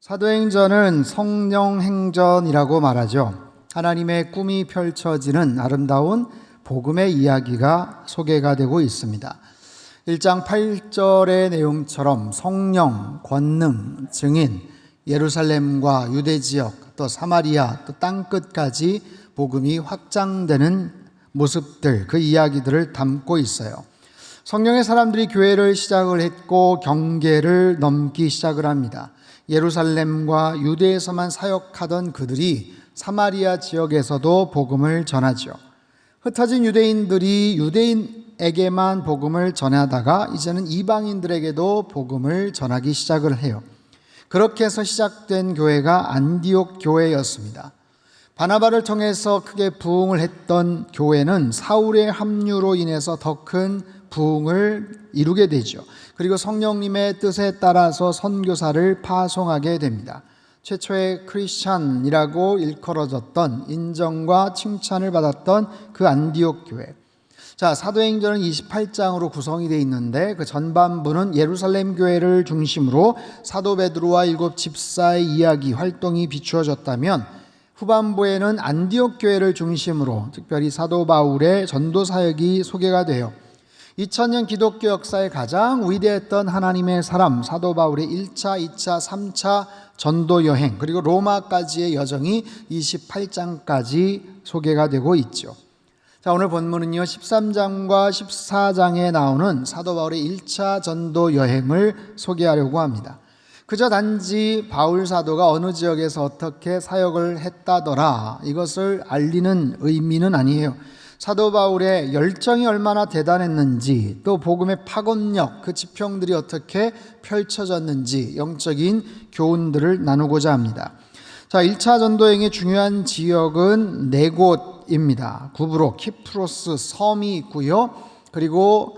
사도행전은 성령행전이라고 말하죠. 하나님의 꿈이 펼쳐지는 아름다운 복음의 이야기가 소개가 되고 있습니다. 1장 8절의 내용처럼 성령, 권능, 증인, 예루살렘과 유대지역, 또 사마리아, 또 땅끝까지 복음이 확장되는 모습들, 그 이야기들을 담고 있어요. 성령의 사람들이 교회를 시작을 했고 경계를 넘기 시작을 합니다. 예루살렘과 유대에서만 사역하던 그들이 사마리아 지역에서도 복음을 전하죠. 흩어진 유대인들이 유대인에게만 복음을 전하다가 이제는 이방인들에게도 복음을 전하기 시작을 해요. 그렇게 해서 시작된 교회가 안디옥 교회였습니다. 바나바를 통해서 크게 부흥을 했던 교회는 사울의 합류로 인해서 더 큰 부흥을 이루게 되죠. 그리고 성령님의 뜻에 따라서 선교사를 파송하게 됩니다. 최초의 크리스찬이라고 일컬어졌던 인정과 칭찬을 받았던 그 안디옥 교회. 자, 사도행전은 28장으로 구성이 되어 있는데 그 전반부는 예루살렘 교회를 중심으로 사도 베드로와 7 집사의 이야기, 활동이 비추어졌다면 후반부에는 안디옥 교회를 중심으로 특별히 사도 바울의 전도 사역이 소개가 돼요. 2000년 기독교 역사에 가장 위대했던 하나님의 사람 사도 바울의 1차, 2차, 3차 전도 여행 그리고 로마까지의 여정이 28장까지 소개가 되고 있죠. 자, 오늘 본문은요 13장과 14장에 나오는 사도 바울의 1차 전도 여행을 소개하려고 합니다. 그저 단지 바울 사도가 어느 지역에서 어떻게 사역을 했다더라 이것을 알리는 의미는 아니에요. 사도 바울의 열정이 얼마나 대단했는지, 또 복음의 파급력, 그 지평들이 어떻게 펼쳐졌는지 영적인 교훈들을 나누고자 합니다. 자, 1차 전도행의 중요한 지역은 네 곳입니다. 구브로, 키프로스 섬이 있고요. 그리고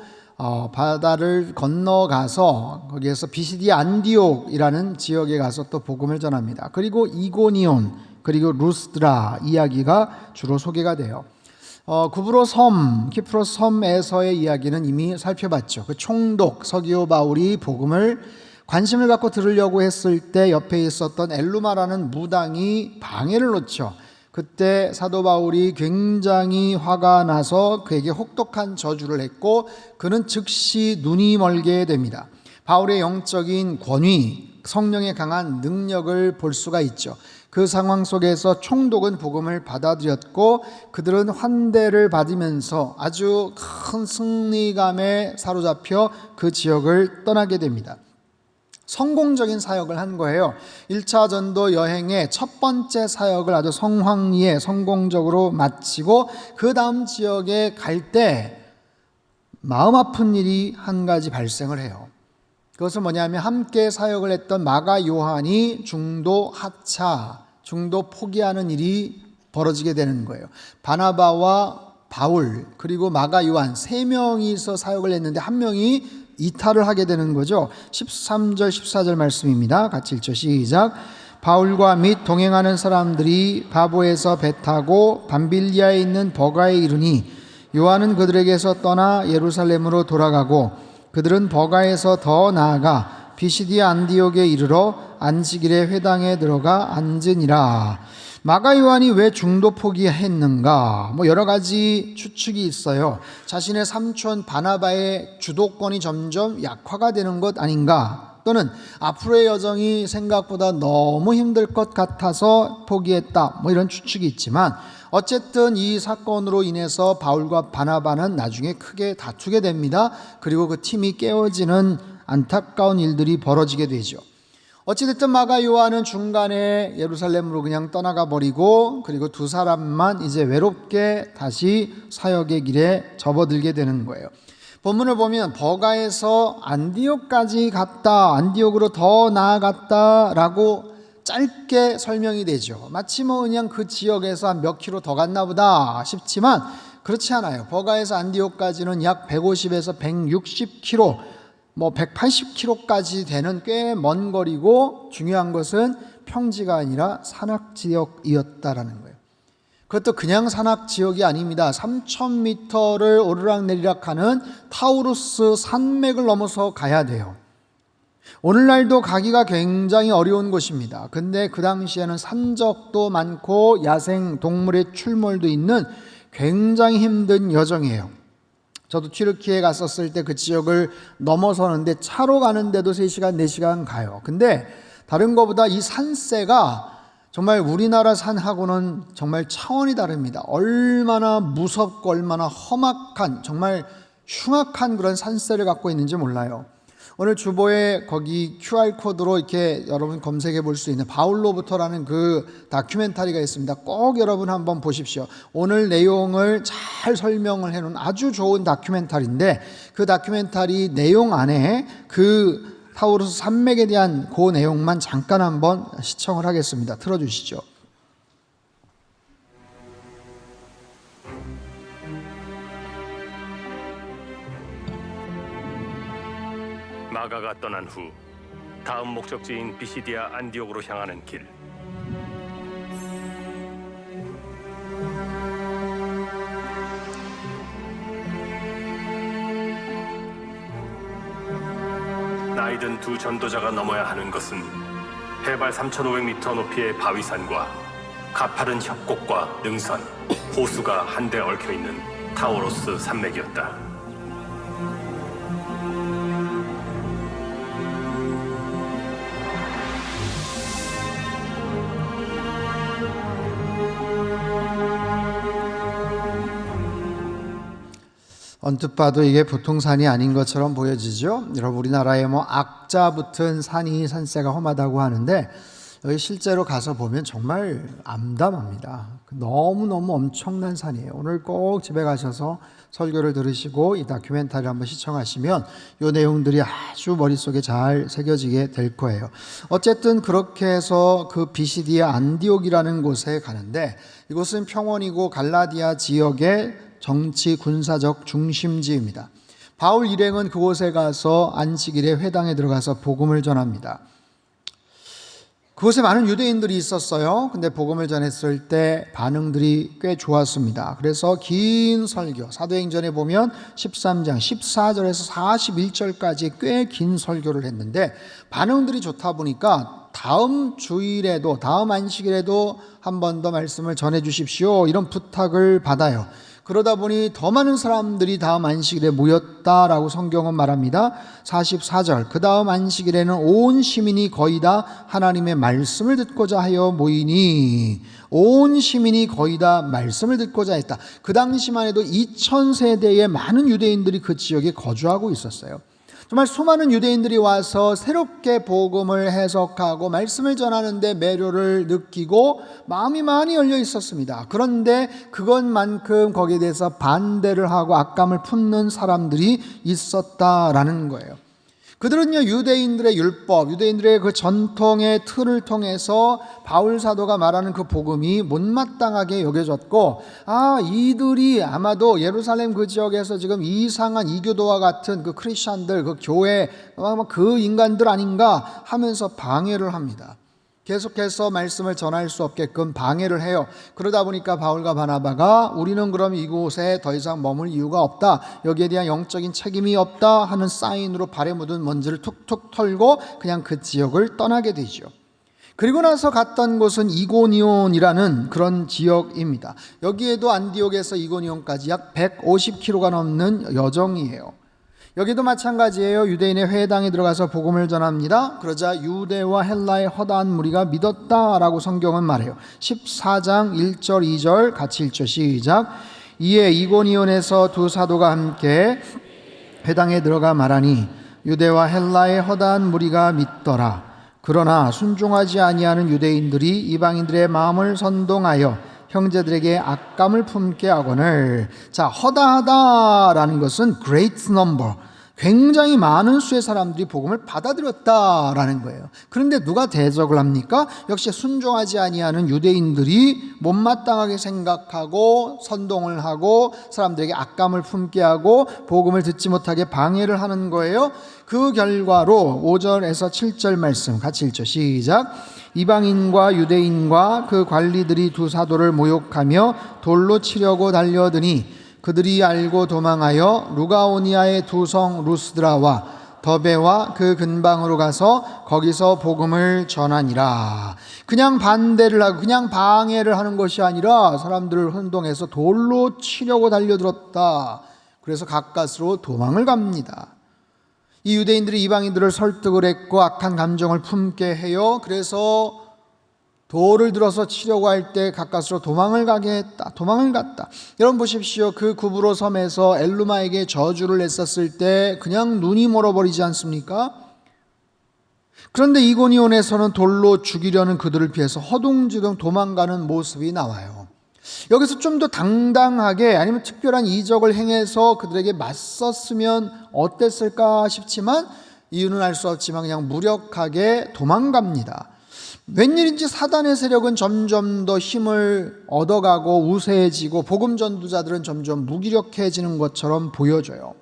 바다를 건너가서 거기에서 비시디아 안디옥이라는 지역에 가서 또 복음을 전합니다. 그리고 이고니온, 그리고 루스드라 이야기가 주로 소개가 돼요. 구브로 섬, 키프로스 섬에서의 이야기는 이미 살펴봤죠. 그 총독 서기오 바울이 복음을 관심을 갖고 들으려고 했을 때 옆에 있었던 엘루마라는 무당이 방해를 놓죠. 그때 사도 바울이 굉장히 화가 나서 그에게 혹독한 저주를 했고 그는 즉시 눈이 멀게 됩니다. 바울의 영적인 권위, 성령의 강한 능력을 볼 수가 있죠. 그 상황 속에서 총독은 복음을 받아들였고 그들은 환대를 받으면서 아주 큰 승리감에 사로잡혀 그 지역을 떠나게 됩니다. 성공적인 사역을 한 거예요. 1차 전도 여행의 첫 번째 사역을 아주 성황리에 성공적으로 마치고 그 다음 지역에 갈 때 마음 아픈 일이 한 가지 발생을 해요. 그것은 뭐냐면 함께 사역을 했던 마가 요한이 중도 하차, 중도 포기하는 일이 벌어지게 되는 거예요. 바나바와 바울 그리고 마가 요한 세 명이서 사역을 했는데 한 명이 이탈을 하게 되는 거죠. 13절 14절 말씀입니다. 같이 읽죠. 시작. 바울과 및 동행하는 사람들이 바보에서 배 타고 밤빌리아에 있는 버가에 이르니 요한은 그들에게서 떠나 예루살렘으로 돌아가고 그들은 버가에서 더 나아가 비시디아 안디옥에 이르러 안식일에 회당에 들어가 앉으니라. 마가 요한이 왜 중도 포기했는가? 여러 가지 추측이 있어요. 자신의 삼촌 바나바의 주도권이 점점 약화가 되는 것 아닌가? 또는 앞으로의 여정이 생각보다 너무 힘들 것 같아서 포기했다. 이런 추측이 있지만 어쨌든 이 사건으로 인해서 바울과 바나바는 나중에 크게 다투게 됩니다. 그리고 그 팀이 깨어지는 안타까운 일들이 벌어지게 되죠. 어찌됐든 마가 요한은 중간에 예루살렘으로 그냥 떠나가 버리고 그리고 두 사람만 이제 외롭게 다시 사역의 길에 접어들게 되는 거예요. 본문을 보면 버가에서 안디옥까지 갔다, 안디옥으로 더 나아갔다라고 짧게 설명이 되죠. 마치 그냥 그 지역에서 한 몇 킬로 더 갔나 보다 싶지만 그렇지 않아요. 버가에서 안디옥까지는 약 150에서 160킬로 180km까지 되는 꽤 먼 거리고 중요한 것은 평지가 아니라 산악지역이었다라는 거예요. 그것도 그냥 산악지역이 아닙니다. 3000m를 오르락내리락하는 타우루스 산맥을 넘어서 가야 돼요. 오늘날도 가기가 굉장히 어려운 곳입니다. 근데 그 당시에는 산적도 많고 야생 동물의 출몰도 있는 굉장히 힘든 여정이에요. 저도 튀르키예 갔었을 때 그 지역을 넘어서는데 차로 가는데도 3시간, 4시간 가요. 근데 다른 것보다 이 산세가 정말 우리나라 산하고는 정말 차원이 다릅니다. 얼마나 무섭고 얼마나 험악한, 정말 흉악한 그런 산세를 갖고 있는지 몰라요. 오늘 주보에 거기 QR코드로 이렇게 여러분 검색해 볼 수 있는 바울로부터라는 그 다큐멘터리가 있습니다. 꼭 여러분 한번 보십시오. 오늘 내용을 잘 설명을 해놓은 아주 좋은 다큐멘터리인데 그 다큐멘터리 내용 안에 그 타우로스 산맥에 대한 그 내용만 잠깐 한번 시청을 하겠습니다. 틀어주시죠. 마가가 떠난 후 다음 목적지인 비시디아 안디옥으로 향하는 길. 나이든 두 전도자가 넘어야 하는 것은 해발 3,500m 높이의 바위산과 가파른 협곡과 능선, 호수가 한데 얽혀있는 타우로스 산맥이었다. 언뜻 봐도 이게 보통 산이 아닌 것처럼 보여지죠. 여러분 우리나라에 악자 붙은 산이 산세가 험하다고 하는데 여기 실제로 가서 보면 정말 암담합니다. 너무너무 엄청난 산이에요. 오늘 꼭 집에 가셔서 설교를 들으시고 이 다큐멘터리를 한번 시청하시면 이 내용들이 아주 머릿속에 잘 새겨지게 될 거예요. 어쨌든 그렇게 해서 그 비시디아 안디옥이라는 곳에 가는데 이곳은 평원이고 갈라디아 지역의 정치 군사적 중심지입니다. 바울 일행은 그곳에 가서 안식일에 회당에 들어가서 복음을 전합니다. 그곳에 많은 유대인들이 있었어요. 근데 복음을 전했을 때 반응들이 꽤 좋았습니다. 그래서 긴 설교, 사도행전에 보면 13장 14절에서 41절까지 꽤 긴 설교를 했는데 반응들이 좋다 보니까 다음 주일에도, 다음 안식일에도 한 번 더 말씀을 전해 주십시오, 이런 부탁을 받아요. 그러다 보니 더 많은 사람들이 다음 안식일에 모였다라고 성경은 말합니다. 44절, 그 다음 안식일에는 온 시민이 거의 다 하나님의 말씀을 듣고자 하여 모이니, 온 시민이 거의 다 말씀을 듣고자 했다. 그 당시만 해도 2000세대의 많은 유대인들이 그 지역에 거주하고 있었어요. 정말 수많은 유대인들이 와서 새롭게 복음을 해석하고 말씀을 전하는데 매료를 느끼고 마음이 많이 열려 있었습니다. 그런데 그것만큼 거기에 대해서 반대를 하고 악감을 품는 사람들이 있었다라는 거예요. 그들은요, 유대인들의 율법, 유대인들의 그 전통의 틀을 통해서 바울 사도가 말하는 그 복음이 못마땅하게 여겨졌고, 이들이 아마도 예루살렘 그 지역에서 지금 이상한 이교도와 같은 그 크리스천들, 그 교회, 그 인간들 아닌가 하면서 방해를 합니다. 계속해서 말씀을 전할 수 없게끔 방해를 해요. 그러다 보니까 바울과 바나바가 우리는 그럼 이곳에 더 이상 머물 이유가 없다, 여기에 대한 영적인 책임이 없다 하는 사인으로 발에 묻은 먼지를 툭툭 털고 그냥 그 지역을 떠나게 되죠. 그리고 나서 갔던 곳은 이고니온이라는 그런 지역입니다. 여기에도 안디옥에서 이고니온까지 약 150km가 넘는 여정이에요. 여기도 마찬가지예요. 유대인의 회당에 들어가서 복음을 전합니다. 그러자 유대와 헬라의 허다한 무리가 믿었다라고 성경은 말해요. 14장 1절 2절 같이 읽죠. 시작. 이에 이고니온에서 두 사도가 함께 회당에 들어가 말하니 유대와 헬라의 허다한 무리가 믿더라. 그러나 순종하지 아니하는 유대인들이 이방인들의 마음을 선동하여 형제들에게 악감을 품게 하거늘. 자, 허다하다라는 것은 great number, 굉장히 많은 수의 사람들이 복음을 받아들였다라는 거예요. 그런데 누가 대적을 합니까? 역시 순종하지 아니하는 유대인들이 못마땅하게 생각하고 선동을 하고 사람들에게 악감을 품게 하고 복음을 듣지 못하게 방해를 하는 거예요. 그 결과로 5절에서 7절 말씀 같이 읽죠. 시작. 이방인과 유대인과 그 관리들이 두 사도를 모욕하며 돌로 치려고 달려드니 그들이 알고 도망하여 루가오니아의 두 성 루스드라와 더베와 그 근방으로 가서 거기서 복음을 전하니라. 그냥 반대를 하고 그냥 방해를 하는 것이 아니라 사람들을 혼동해서 돌로 치려고 달려들었다. 그래서 가까스로 도망을 갑니다. 이 유대인들이 이방인들을 설득을 했고 악한 감정을 품게 해요. 그래서 돌을 들어서 치려고 할 때 가까스로 도망을 가게 했다. 도망을 갔다. 여러분 보십시오. 그 구브로 섬에서 엘루마에게 저주를 냈었을 때 그냥 눈이 멀어버리지 않습니까? 그런데 이고니온에서는 돌로 죽이려는 그들을 피해서 허둥지둥 도망가는 모습이 나와요. 여기서 좀 더 당당하게 아니면 특별한 이적을 행해서 그들에게 맞섰으면 어땠을까 싶지만 이유는 알 수 없지만 그냥 무력하게 도망갑니다. 웬일인지 사단의 세력은 점점 더 힘을 얻어가고 우세해지고 복음 전도자들은 점점 무기력해지는 것처럼 보여져요.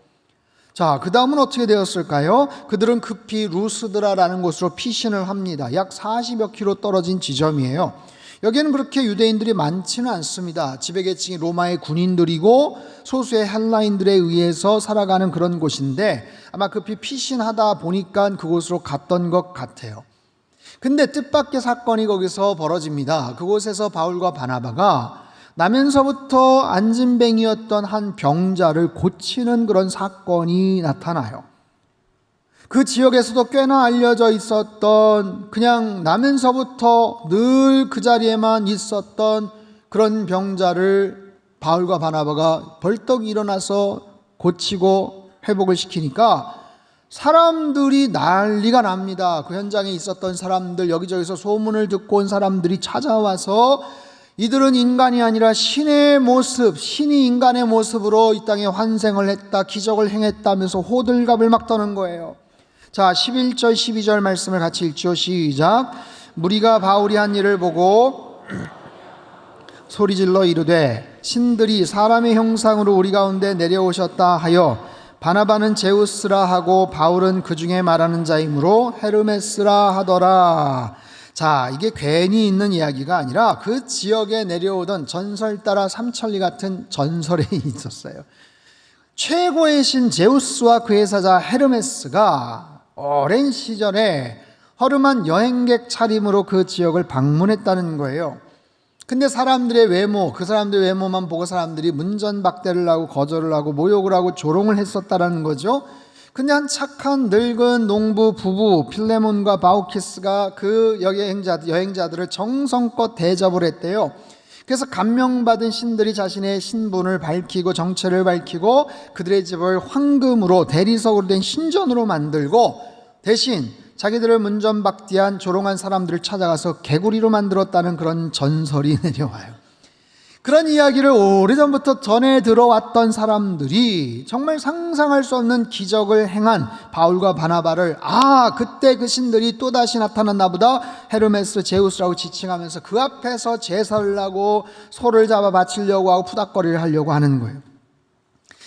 자, 그 다음은 어떻게 되었을까요? 그들은 급히 루스드라라는 곳으로 피신을 합니다. 약 40여 킬로 떨어진 지점이에요. 여기에는 그렇게 유대인들이 많지는 않습니다. 지배계층이 로마의 군인들이고 소수의 헬라인들에 의해서 살아가는 그런 곳인데 아마 급히 피신하다 보니까 그곳으로 갔던 것 같아요. 근데 뜻밖의 사건이 거기서 벌어집니다. 그곳에서 바울과 바나바가 나면서부터 안진뱅이였던 한 병자를 고치는 그런 사건이 나타나요. 그 지역에서도 꽤나 알려져 있었던 그냥 나면서부터 늘 그 자리에만 있었던 그런 병자를 바울과 바나바가 벌떡 일어나서 고치고 회복을 시키니까 사람들이 난리가 납니다. 그 현장에 있었던 사람들, 여기저기서 소문을 듣고 온 사람들이 찾아와서 이들은 인간이 아니라 신의 모습, 신이 인간의 모습으로 이 땅에 환생을 했다, 기적을 행했다면서 호들갑을 막 떠는 거예요. 자, 11절 12절 말씀을 같이 읽죠. 시작. 무리가 바울이 한 일을 보고 소리질러 이르되 신들이 사람의 형상으로 우리 가운데 내려오셨다 하여 바나바는 제우스라 하고 바울은 그 중에 말하는 자이므로 헤르메스라 하더라. 자, 이게 괜히 있는 이야기가 아니라 그 지역에 내려오던 전설 따라 삼천리 같은 전설이 있었어요. 최고의 신 제우스와 그의 사자 헤르메스가 오랜 시절에 허름한 여행객 차림으로 그 지역을 방문했다는 거예요. 근데 사람들의 외모, 그 사람들의 외모만 보고 사람들이 문전박대를 하고 거절을 하고 모욕을 하고 조롱을 했었다라는 거죠. 근데 한 착한 늙은 농부 부부 필레몬과 바우키스가 그 여행자들을 정성껏 대접을 했대요. 그래서 감명받은 신들이 자신의 신분을 밝히고 정체를 밝히고 그들의 집을 황금으로 대리석으로 된 신전으로 만들고 대신 자기들을 문전박대한 조롱한 사람들을 찾아가서 개구리로 만들었다는 그런 전설이 내려와요. 그런 이야기를 오래전부터 전해 들어왔던 사람들이 정말 상상할 수 없는 기적을 행한 바울과 바나바를 그때 그 신들이 또다시 나타났나 보다 헤르메스 제우스라고 지칭하면서 그 앞에서 제사를 하고 소를 잡아 바치려고 하고 푸닥거리를 하려고 하는 거예요.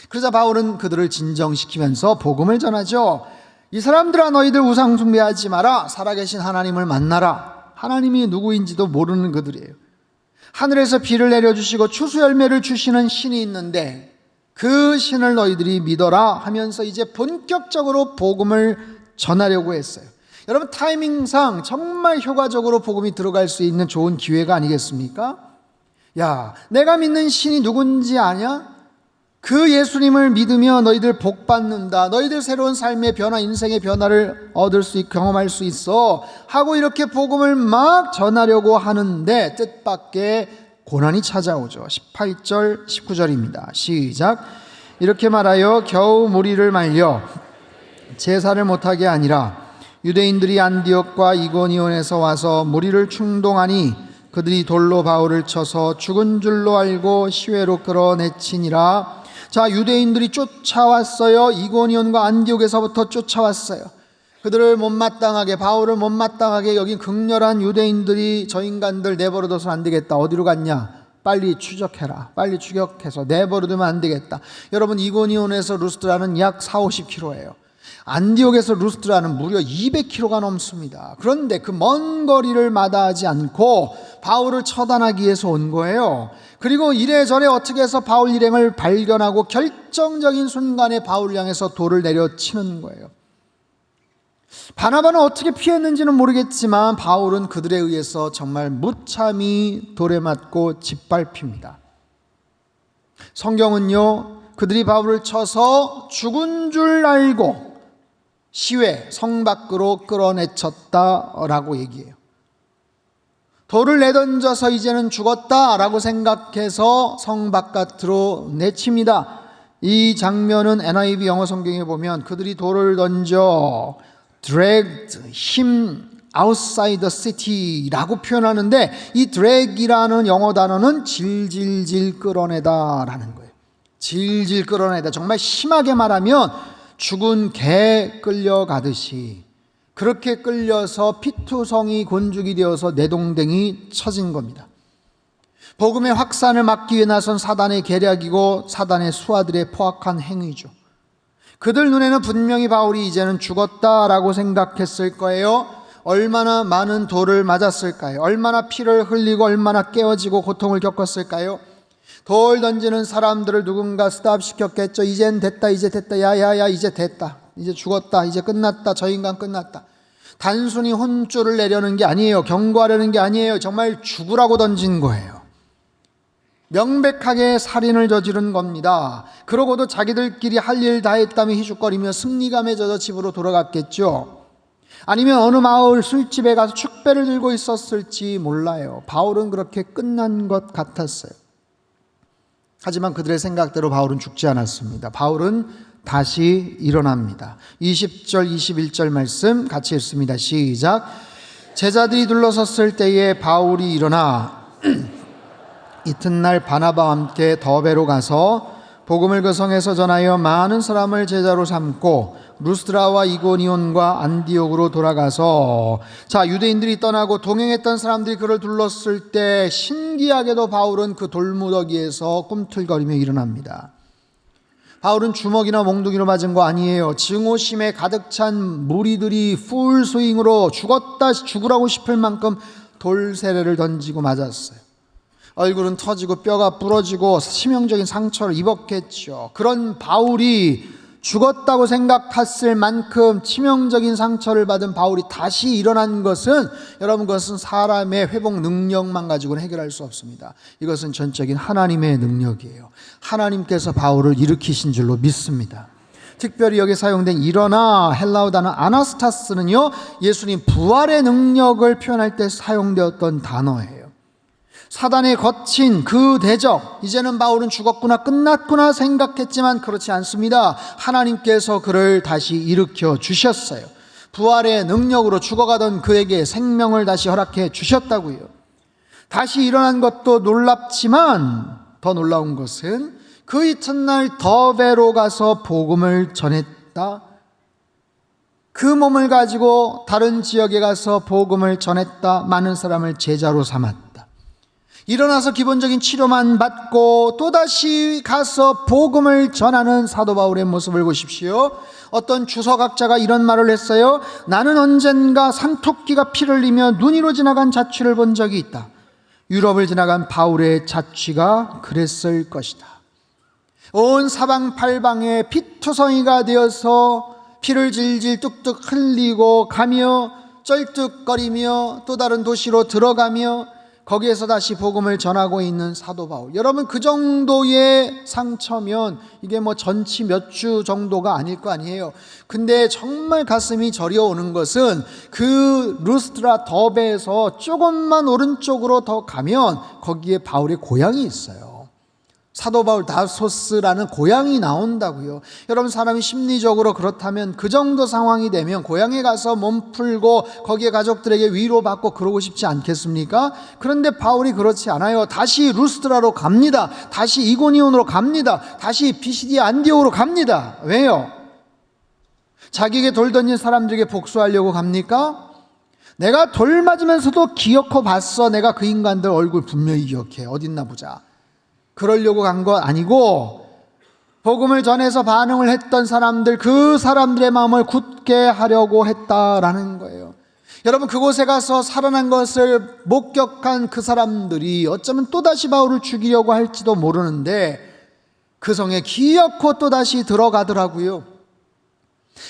그러자 바울은 그들을 진정시키면서 복음을 전하죠. 이 사람들아, 너희들 우상 숭배하지 마라. 살아계신 하나님을 만나라. 하나님이 누구인지도 모르는 그들이에요. 하늘에서 비를 내려주시고 추수 열매를 주시는 신이 있는데 그 신을 너희들이 믿어라 하면서 이제 본격적으로 복음을 전하려고 했어요. 여러분, 타이밍상 정말 효과적으로 복음이 들어갈 수 있는 좋은 기회가 아니겠습니까? 야, 내가 믿는 신이 누군지 아냐? 그 예수님을 믿으며 너희들 복 받는다. 너희들 새로운 삶의 변화, 인생의 변화를 얻을 수 있고 경험할 수 있어 하고 이렇게 복음을 막 전하려고 하는데 뜻밖의 고난이 찾아오죠. 18절 19절입니다. 시작. 이렇게 말하여 겨우 무리를 말려 제사를 못하게 아니라 유대인들이 안디옥과 이고니온에서 와서 무리를 충동하니 그들이 돌로 바울을 쳐서 죽은 줄로 알고 시외로 끌어내치니라. 자, 유대인들이 쫓아왔어요. 이고니온과 안디옥에서부터 쫓아왔어요. 그들을 못마땅하게, 바울을 못마땅하게 여긴 극렬한 유대인들이 저 인간들 내버려둬서 안 되겠다. 어디로 갔냐? 빨리 추적해라. 빨리 추격해서 내버려두면 안 되겠다. 여러분, 이고니온에서 루스드라는 약 40-50km예요. 안디옥에서 루스드라는 무려 200km가 넘습니다. 그런데 그 먼 거리를 마다하지 않고 바울을 처단하기 위해서 온 거예요. 그리고 이래저래 어떻게 해서 바울 일행을 발견하고 결정적인 순간에 바울을 향해서 돌을 내려치는 거예요. 바나바는 어떻게 피했는지는 모르겠지만 바울은 그들에 의해서 정말 무참히 돌에 맞고 짓밟힙니다. 성경은요, 그들이 바울을 쳐서 죽은 줄 알고 시외 성 밖으로 끌어내쳤다라고 얘기해요. 돌을 내던져서 이제는 죽었다라고 생각해서 성 바깥으로 내칩니다. 이 장면은 NIV 영어 성경에 보면 그들이 돌을 던져 dragged him outside the city라고 표현하는데, 이 drag이라는 영어 단어는 질질질 끌어내다라는 거예요. 질질 끌어내다. 정말 심하게 말하면 죽은 개 끌려가듯이 그렇게 끌려서 피투성이 곤죽이 되어서 내동댕이 쳐진 겁니다. 복음의 확산을 막기 위해 나선 사단의 계략이고 사단의 수하들의 포악한 행위죠. 그들 눈에는 분명히 바울이 이제는 죽었다라고 생각했을 거예요. 얼마나 많은 돌을 맞았을까요? 얼마나 피를 흘리고 얼마나 깨어지고 고통을 겪었을까요? 돌 던지는 사람들을 누군가 스탑시켰겠죠. 이젠 됐다, 이제 됐다, 야야야, 이제 됐다, 이제 죽었다, 이제 끝났다, 저 인간 끝났다. 단순히 혼쭐을 내려는 게 아니에요. 경고하려는 게 아니에요. 정말 죽으라고 던진 거예요. 명백하게 살인을 저지른 겁니다. 그러고도 자기들끼리 할 일 다 했다며 희죽거리며 승리감에 젖어 집으로 돌아갔겠죠. 아니면 어느 마을 술집에 가서 축배를 들고 있었을지 몰라요. 바울은 그렇게 끝난 것 같았어요. 하지만 그들의 생각대로 바울은 죽지 않았습니다. 바울은 다시 일어납니다. 20절 21절 말씀 같이 읽습니다. 시작. 제자들이 둘러섰을 때에 바울이 일어나 이튿날 바나바와 함께 더베로 가서 복음을 그 성에서 전하여 많은 사람을 제자로 삼고 루스드라와 이고니온과 안디옥으로 돌아가서, 자, 유대인들이 떠나고 동행했던 사람들이 그를 둘렀을 때 신기하게도 바울은 그 돌무더기에서 꿈틀거리며 일어납니다. 바울은 주먹이나 몽둥이로 맞은 거 아니에요. 증오심에 가득 찬 무리들이 풀스윙으로 죽으라고 싶을 만큼 돌세례를 던지고 맞았어요. 얼굴은 터지고 뼈가 부러지고 치명적인 상처를 입었겠죠. 그런 바울이 죽었다고 생각했을 만큼 치명적인 상처를 받은 바울이 다시 일어난 것은, 여러분, 그것은 사람의 회복 능력만 가지고는 해결할 수 없습니다. 이것은 전적인 하나님의 능력이에요. 하나님께서 바울을 일으키신 줄로 믿습니다. 특별히 여기 사용된 일어나, 헬라어 단어 아나스타스는요, 예수님 부활의 능력을 표현할 때 사용되었던 단어예요. 사단의 거친 그 대적, 이제는 바울은 죽었구나, 끝났구나 생각했지만 그렇지 않습니다. 하나님께서 그를 다시 일으켜 주셨어요. 부활의 능력으로 죽어가던 그에게 생명을 다시 허락해 주셨다고요. 다시 일어난 것도 놀랍지만 더 놀라운 것은 그 이튿날 더베로 가서 복음을 전했다. 그 몸을 가지고 다른 지역에 가서 복음을 전했다. 많은 사람을 제자로 삼았다. 일어나서 기본적인 치료만 받고 또다시 가서 복음을 전하는 사도 바울의 모습을 보십시오. 어떤 주석학자가 이런 말을 했어요. 나는 언젠가 산토끼가 피를 흘리며 눈 위로 지나간 자취를 본 적이 있다. 유럽을 지나간 바울의 자취가 그랬을 것이다. 온 사방팔방에 피투성이가 되어서 피를 질질 뚝뚝 흘리고 가며 쩔뚝거리며 또 다른 도시로 들어가며 거기에서 다시 복음을 전하고 있는 사도 바울. 여러분, 그 정도의 상처면 이게 뭐 전치 몇 주 정도가 아닐 거 아니에요. 근데 정말 가슴이 저려오는 것은 그 루스트라 더베에서 조금만 오른쪽으로 더 가면 거기에 바울의 고향이 있어요. 사도 바울 다소스라는 고향이 나온다고요. 여러분, 사람이 심리적으로 그렇다면 그 정도 상황이 되면 고향에 가서 몸 풀고 거기에 가족들에게 위로받고 그러고 싶지 않겠습니까? 그런데 바울이 그렇지 않아요. 다시 루스드라로 갑니다. 다시 이고니온으로 갑니다. 다시 피시디아 안디옥으로 갑니다. 왜요? 자기에게 돌 던진 사람들에게 복수하려고 갑니까? 내가 돌 맞으면서도 기억해 봤어. 내가 그 인간들 얼굴 분명히 기억해. 어딨나 보자. 그러려고 간 거 아니고 복음을 전해서 반응을 했던 사람들, 그 사람들의 마음을 굳게 하려고 했다라는 거예요. 여러분, 그곳에 가서 살아난 것을 목격한 그 사람들이 어쩌면 또다시 바울을 죽이려고 할지도 모르는데 그 성에 기어코 또다시 들어가더라고요.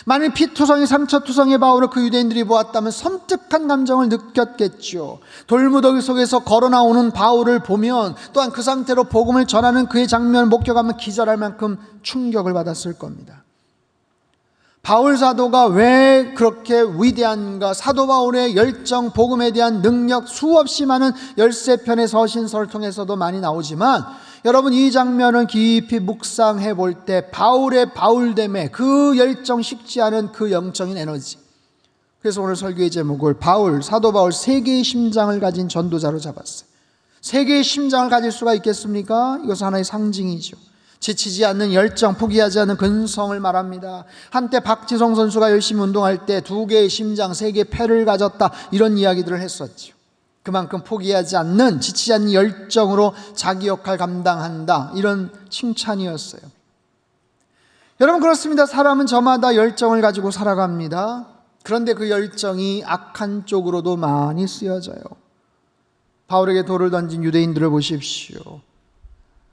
만일 피투성이 상처투성의 바울을 그 유대인들이 보았다면 섬뜩한 감정을 느꼈겠죠. 돌무더기 속에서 걸어나오는 바울을 보면, 또한 그 상태로 복음을 전하는 그의 장면을 목격하면 기절할 만큼 충격을 받았을 겁니다. 바울 사도가 왜 그렇게 위대한가? 사도 바울의 열정, 복음에 대한 능력, 수없이 많은 13편의 서신서를 통해서도 많이 나오지만, 여러분 이 장면을 깊이 묵상해 볼 때 바울의 바울됨에 그 열정, 식지 않은 그 영적인 에너지, 그래서 오늘 설교의 제목을 사도 바울 세 개의 심장을 가진 전도자로 잡았어요. 세 개의 심장을 가질 수가 있겠습니까? 이것은 하나의 상징이죠. 지치지 않는 열정, 포기하지 않는 근성을 말합니다. 한때 박지성 선수가 열심히 운동할 때 두 개의 심장, 세 개의 폐를 가졌다, 이런 이야기들을 했었죠. 그만큼 포기하지 않는, 지치지 않는 열정으로 자기 역할 감당한다, 이런 칭찬이었어요. 여러분 그렇습니다. 사람은 저마다 열정을 가지고 살아갑니다. 그런데 그 열정이 악한 쪽으로도 많이 쓰여져요. 바울에게 돌을 던진 유대인들을 보십시오.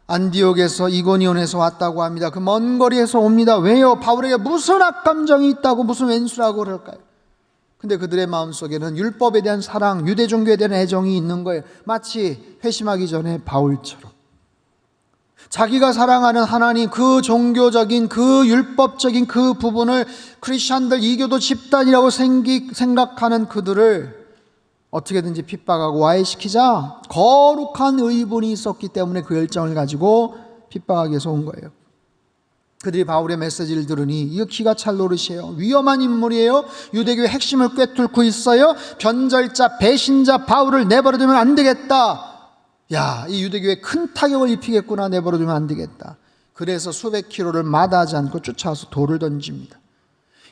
안디옥에서, 이고니온에서 왔다고 합니다. 그 먼 거리에서 옵니다. 왜요? 바울에게 무슨 악감정이 있다고, 무슨 왼수라고 그럴까요? 근데 그들의 마음속에는 율법에 대한 사랑, 유대 종교에 대한 애정이 있는 거예요. 마치 회심하기 전에 바울처럼. 자기가 사랑하는 하나님, 그 종교적인, 그 율법적인 그 부분을 크리스천들, 이교도 집단이라고 생각하는 그들을 어떻게든지 핍박하고 와해시키자, 거룩한 의분이 있었기 때문에 그 열정을 가지고 핍박하기 위해서 온 거예요. 그들이 바울의 메시지를 들으니 이거 기가 찰 노릇이에요. 위험한 인물이에요. 유대교의 핵심을 꿰뚫고 있어요. 변절자, 배신자 바울을 내버려두면 안 되겠다. 야, 이 유대교에 큰 타격을 입히겠구나. 내버려두면 안 되겠다. 그래서 수백 킬로를 마다하지 않고 쫓아와서 돌을 던집니다.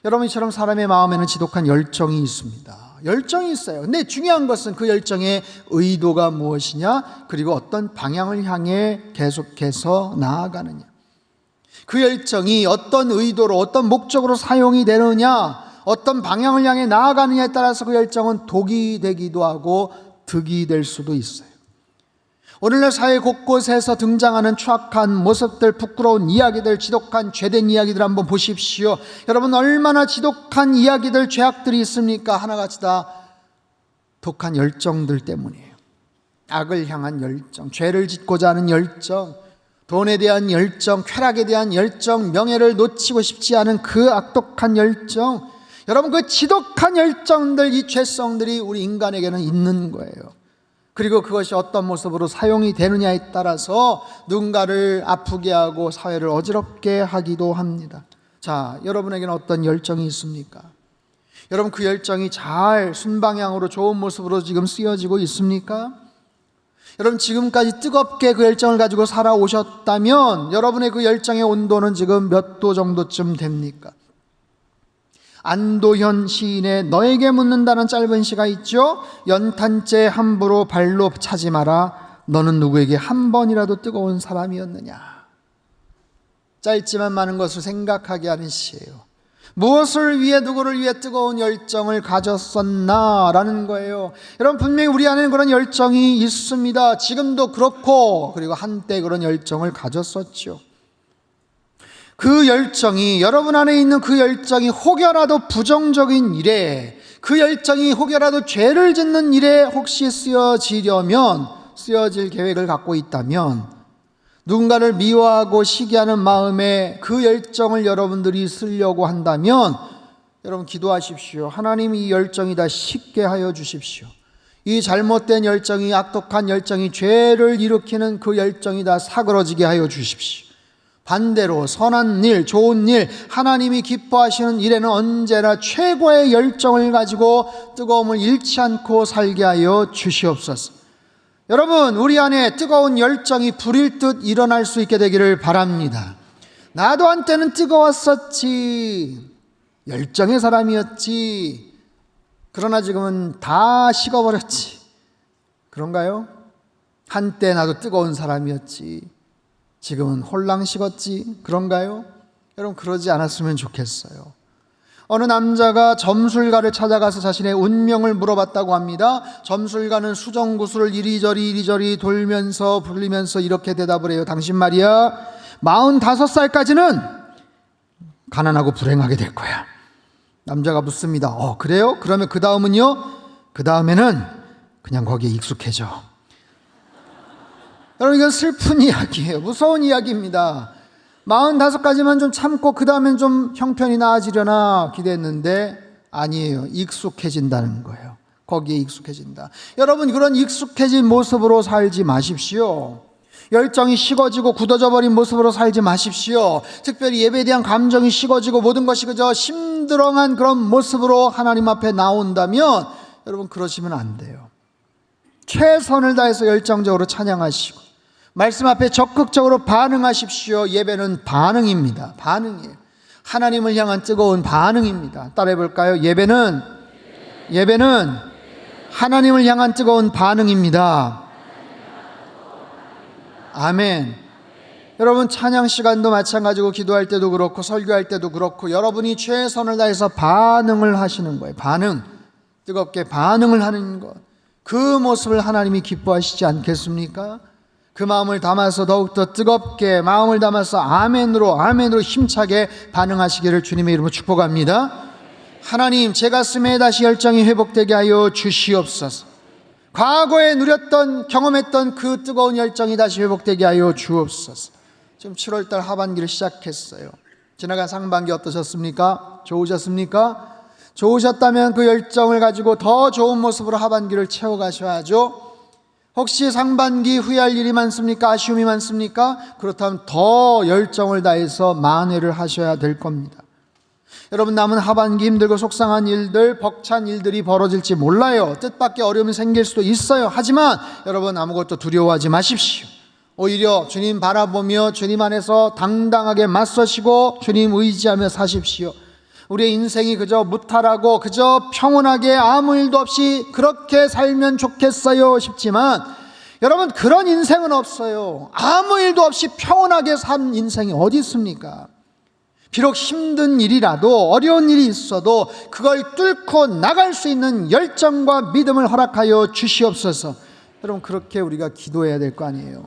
여러분, 이처럼 사람의 마음에는 지독한 열정이 있습니다. 열정이 있어요. 근데 중요한 것은 그 열정의 의도가 무엇이냐, 그리고 어떤 방향을 향해 계속해서 나아가느냐. 그 열정이 어떤 의도로, 어떤 목적으로 사용이 되느냐, 어떤 방향을 향해 나아가느냐에 따라서 그 열정은 독이 되기도 하고 득이 될 수도 있어요. 오늘날 사회 곳곳에서 등장하는 추악한 모습들, 부끄러운 이야기들, 지독한 죄된 이야기들 한번 보십시오. 여러분, 얼마나 지독한 이야기들, 죄악들이 있습니까? 하나같이 다 독한 열정들 때문이에요. 악을 향한 열정, 죄를 짓고자 하는 열정, 돈에 대한 열정, 쾌락에 대한 열정, 명예를 놓치고 싶지 않은 그 악독한 열정. 여러분, 그 지독한 열정들, 이 죄성들이 우리 인간에게는 있는 거예요. 그리고 그것이 어떤 모습으로 사용이 되느냐에 따라서 누군가를 아프게 하고 사회를 어지럽게 하기도 합니다. 자, 여러분에게는 어떤 열정이 있습니까? 여러분, 그 열정이 잘 순방향으로 좋은 모습으로 지금 쓰여지고 있습니까? 여러분, 지금까지 뜨겁게 그 열정을 가지고 살아오셨다면 여러분의 그 열정의 온도는 지금 몇 도 정도쯤 됩니까? 안도현 시인의 너에게 묻는다는 짧은 시가 있죠. 연탄재 함부로 발로 차지 마라. 너는 누구에게 한 번이라도 뜨거운 사람이었느냐. 짧지만 많은 것을 생각하게 하는 시예요. 무엇을 위해, 누구를 위해 뜨거운 열정을 가졌었나라는 거예요. 여러분, 분명히 우리 안에는 그런 열정이 있습니다. 지금도 그렇고, 그리고 한때 그런 열정을 가졌었죠. 그 열정이, 여러분 안에 있는 그 열정이 혹여라도 부정적인 일에, 그 열정이 혹여라도 죄를 짓는 일에 혹시 쓰여질 계획을 갖고 있다면, 누군가를 미워하고 시기하는 마음에 그 열정을 여러분들이 쓰려고 한다면, 여러분 기도하십시오. 하나님, 이 열정이 다 식게 하여 주십시오. 이 잘못된 열정이, 악독한 열정이, 죄를 일으키는 그 열정이 다 사그러지게 하여 주십시오. 반대로 선한 일, 좋은 일, 하나님이 기뻐하시는 일에는 언제나 최고의 열정을 가지고 뜨거움을 잃지 않고 살게 하여 주시옵소서. 여러분, 우리 안에 뜨거운 열정이 불일 듯 일어날 수 있게 되기를 바랍니다. 나도 한때는 뜨거웠었지, 열정의 사람이었지, 그러나 지금은 다 식어버렸지. 그런가요? 한때 나도 뜨거운 사람이었지, 지금은 홀랑 식었지. 그런가요? 여러분, 그러지 않았으면 좋겠어요. 어느 남자가 점술가를 찾아가서 자신의 운명을 물어봤다고 합니다. 점술가는 수정구슬을 이리저리 돌면서 불리면서 이렇게 대답을 해요. 당신 말이야, 45살까지는 가난하고 불행하게 될 거야. 남자가 묻습니다. 그래요? 그러면 그 다음은요? 그 다음에는 그냥 거기에 익숙해져. 여러분, 이건 슬픈 이야기예요. 무서운 이야기입니다. 45가지만 좀 참고 그 다음엔 좀 형편이 나아지려나 기대했는데 아니에요. 익숙해진다는 거예요. 거기에 익숙해진다. 여러분, 그런 익숙해진 모습으로 살지 마십시오. 열정이 식어지고 굳어져 버린 모습으로 살지 마십시오. 특별히 예배에 대한 감정이 식어지고 모든 것이 그저 심드렁한 그런 모습으로 하나님 앞에 나온다면 여러분, 그러시면 안 돼요. 최선을 다해서 열정적으로 찬양하시고 말씀 앞에 적극적으로 반응하십시오. 예배는 반응입니다. 반응이에요. 하나님을 향한 뜨거운 반응입니다. 따라해 볼까요? 예배는 하나님을 향한 뜨거운 반응입니다. 아멘. 여러분, 찬양 시간도 마찬가지고 기도할 때도 그렇고 설교할 때도 그렇고 여러분이 최선을 다해서 반응을 하시는 거예요. 반응. 뜨겁게 반응을 하는 것. 그 모습을 하나님이 기뻐하시지 않겠습니까? 그 마음을 담아서 더욱더 뜨겁게 마음을 담아서 아멘으로 힘차게 반응하시기를 주님의 이름으로 축복합니다. 하나님, 제 가슴에 다시 열정이 회복되게 하여 주시옵소서. 과거에 누렸던 경험했던 그 뜨거운 열정이 다시 회복되게 하여 주옵소서. 지금 7월달 하반기를 시작했어요. 지나간 상반기 어떠셨습니까? 좋으셨습니까? 좋으셨다면 그 열정을 가지고 더 좋은 모습으로 하반기를 채워가셔야죠. 혹시 상반기 후회할 일이 많습니까? 아쉬움이 많습니까? 그렇다면 더 열정을 다해서 만회를 하셔야 될 겁니다. 여러분, 남은 하반기 힘들고 속상한 일들, 벅찬 일들이 벌어질지 몰라요. 뜻밖의 어려움이 생길 수도 있어요. 하지만 여러분, 아무것도 두려워하지 마십시오. 오히려 주님 바라보며 주님 안에서 당당하게 맞서시고 주님 의지하며 사십시오. 우리의 인생이 그저 무탈하고 그저 평온하게 아무 일도 없이 그렇게 살면 좋겠어요 싶지만 여러분, 그런 인생은 없어요. 아무 일도 없이 평온하게 산 인생이 어디 있습니까? 비록 힘든 일이라도 어려운 일이 있어도 그걸 뚫고 나갈 수 있는 열정과 믿음을 허락하여 주시옵소서. 여러분, 그렇게 우리가 기도해야 될 거 아니에요.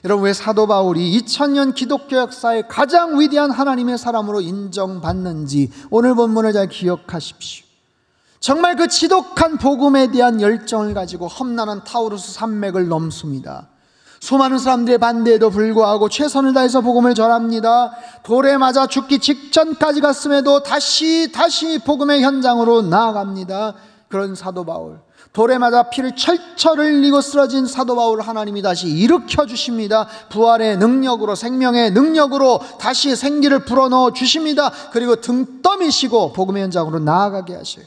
여러분, 왜 사도 바울이 2000년 기독교 역사의 가장 위대한 하나님의 사람으로 인정받는지 오늘 본문을 잘 기억하십시오. 정말 그 지독한 복음에 대한 열정을 가지고 험난한 타우루스 산맥을 넘습니다. 수많은 사람들의 반대에도 불구하고 최선을 다해서 복음을 전합니다. 돌에 맞아 죽기 직전까지 갔음에도 다시 복음의 현장으로 나아갑니다. 그런 사도 바울, 돌에 맞아 피를 철철 흘리고 쓰러진 사도 바울을 하나님이 다시 일으켜 주십니다. 부활의 능력으로, 생명의 능력으로 다시 생기를 불어넣어 주십니다. 그리고 등 떠미시고 복음의 현장으로 나아가게 하셔요.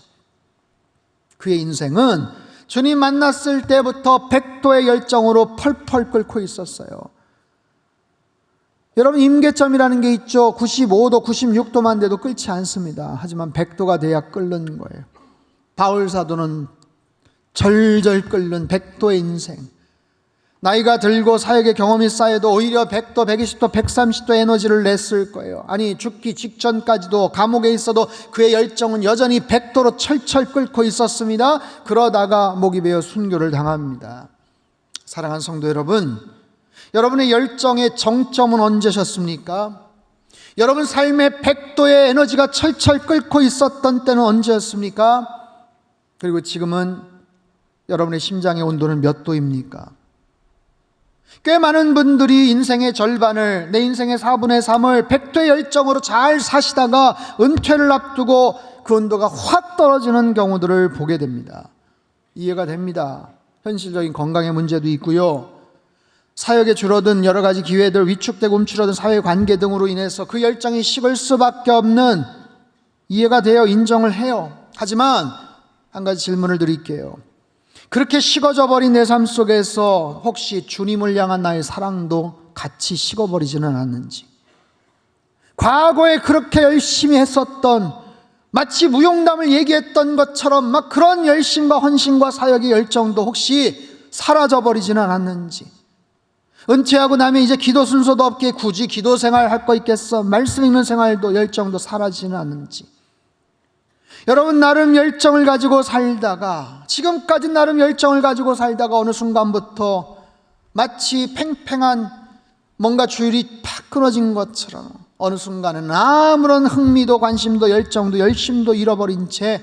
그의 인생은 주님 만났을 때부터 100도의 열정으로 펄펄 끓고 있었어요. 여러분, 임계점이라는 게 있죠. 95도, 96도만 돼도 끓지 않습니다. 하지만 100도가 돼야 끓는 거예요. 바울 사도는 절절 끓는 100도의 인생. 나이가 들고 사역의 경험이 쌓여도 오히려 100도, 120도, 130도 에너지를 냈을 거예요. 아니, 죽기 직전까지도 감옥에 있어도 그의 열정은 여전히 100도로 철철 끓고 있었습니다. 그러다가 목이 베어 순교를 당합니다. 사랑하는 성도 여러분, 여러분의 열정의 정점은 언제셨습니까? 여러분 삶의 100도의 에너지가 철철 끓고 있었던 때는 언제였습니까? 그리고 지금은 여러분의 심장의 온도는 몇 도입니까? 꽤 많은 분들이 인생의 절반을, 내 인생의 4분의 3을 100도의 열정으로 잘 사시다가 은퇴를 앞두고 그 온도가 확 떨어지는 경우들을 보게 됩니다. 이해가 됩니다. 현실적인 건강의 문제도 있고요, 사역에 줄어든 여러 가지 기회들, 위축되고 움츠러든 사회관계 등으로 인해서 그 열정이 식을 수밖에 없는, 이해가 돼요. 인정을 해요. 하지만 한 가지 질문을 드릴게요. 그렇게 식어져 버린 내 삶 속에서 혹시 주님을 향한 나의 사랑도 같이 식어버리지는 않았는지, 과거에 그렇게 열심히 했었던, 마치 무용담을 얘기했던 것처럼 막 그런 열심과 헌신과 사역의 열정도 혹시 사라져버리지는 않았는지, 은퇴하고 나면 이제 기도 순서도 없게 굳이 기도 생활 할 거 있겠어, 말씀 읽는 생활도 열정도 사라지지는 않는지, 여러분 나름 열정을 가지고 살다가, 지금까지 나름 열정을 가지고 살다가 어느 순간부터 마치 팽팽한 뭔가 주율이 팍 끊어진 것처럼 어느 순간은 아무런 흥미도 관심도 열정도 열심도 잃어버린 채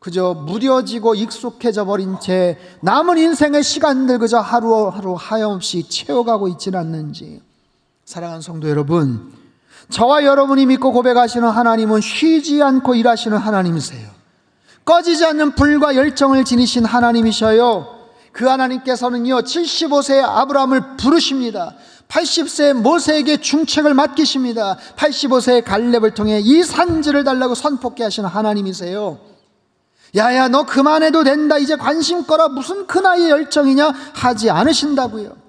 그저 무뎌지고 익숙해져 버린 채 남은 인생의 시간들 그저 하루하루 하염없이 채워가고 있지는 않는지. 사랑하는 성도 여러분, 저와 여러분이 믿고 고백하시는 하나님은 쉬지 않고 일하시는 하나님이세요. 꺼지지 않는 불과 열정을 지니신 하나님이셔요. 그 하나님께서는요 75세의 아브라함을 부르십니다. 80세의 모세에게 중책을 맡기십니다. 85세의 갈렙을 통해 이 산지를 달라고 선포케 하시는 하나님이세요. 야야 너 그만해도 된다, 이제 관심 꺼라, 무슨 그 나이의 열정이냐 하지 않으신다고요.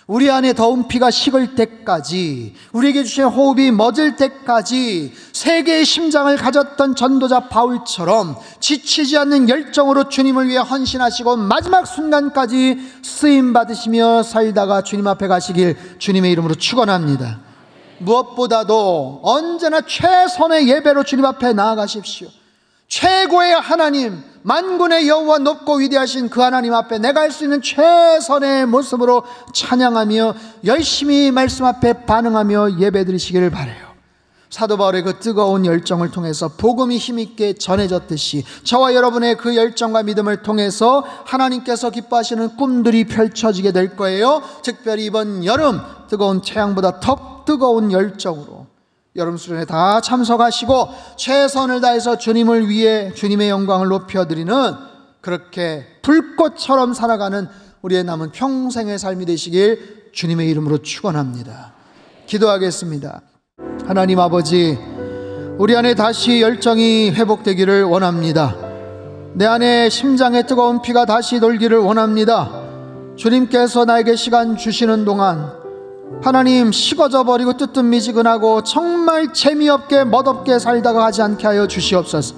우리 안에 더운 피가 식을 때까지, 우리에게 주신 호흡이 멎을 때까지 세계의 심장을 가졌던 전도자 바울처럼 지치지 않는 열정으로 주님을 위해 헌신하시고 마지막 순간까지 쓰임 받으시며 살다가 주님 앞에 가시길 주님의 이름으로 축원합니다. 무엇보다도 언제나 최선의 예배로 주님 앞에 나아가십시오. 최고의 하나님, 만군의 여호와 높고 위대하신 그 하나님 앞에 내가 할 수 있는 최선의 모습으로 찬양하며 열심히 말씀 앞에 반응하며 예배드리시기를 바라요. 사도 바울의 그 뜨거운 열정을 통해서 복음이 힘있게 전해졌듯이 저와 여러분의 그 열정과 믿음을 통해서 하나님께서 기뻐하시는 꿈들이 펼쳐지게 될 거예요. 특별히 이번 여름 뜨거운 태양보다 더 뜨거운 열정으로 여름 수련회 다 참석하시고 최선을 다해서 주님을 위해 주님의 영광을 높여드리는 그렇게 불꽃처럼 살아가는 우리의 남은 평생의 삶이 되시길 주님의 이름으로 축원합니다. 기도하겠습니다. 하나님 아버지, 우리 안에 다시 열정이 회복되기를 원합니다. 내 안에 심장에 뜨거운 피가 다시 돌기를 원합니다. 주님께서 나에게 시간 주시는 동안 하나님 식어져 버리고 뜨뜻미지근하고 정말 재미없게 멋없게 살다가 하지 않게 하여 주시옵소서.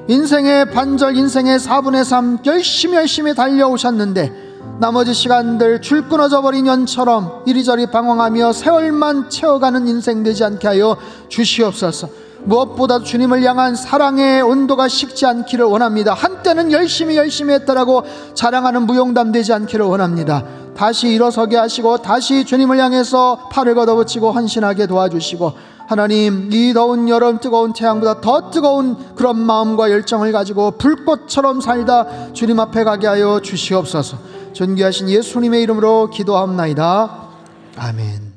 인생의 반절, 인생의 4분의 3 열심히 달려오셨는데 나머지 시간들 줄 끊어져 버린 연처럼 이리저리 방황하며 세월만 채워가는 인생 되지 않게 하여 주시옵소서. 무엇보다 주님을 향한 사랑의 온도가 식지 않기를 원합니다. 한때는 열심히 했다라고 자랑하는 무용담 되지 않기를 원합니다. 다시 일어서게 하시고 다시 주님을 향해서 팔을 걷어붙이고 헌신하게 도와주시고 하나님, 이 더운 여름 뜨거운 태양보다 더 뜨거운 그런 마음과 열정을 가지고 불꽃처럼 살다 주님 앞에 가게 하여 주시옵소서. 존귀하신 예수님의 이름으로 기도하옵나이다. 아멘.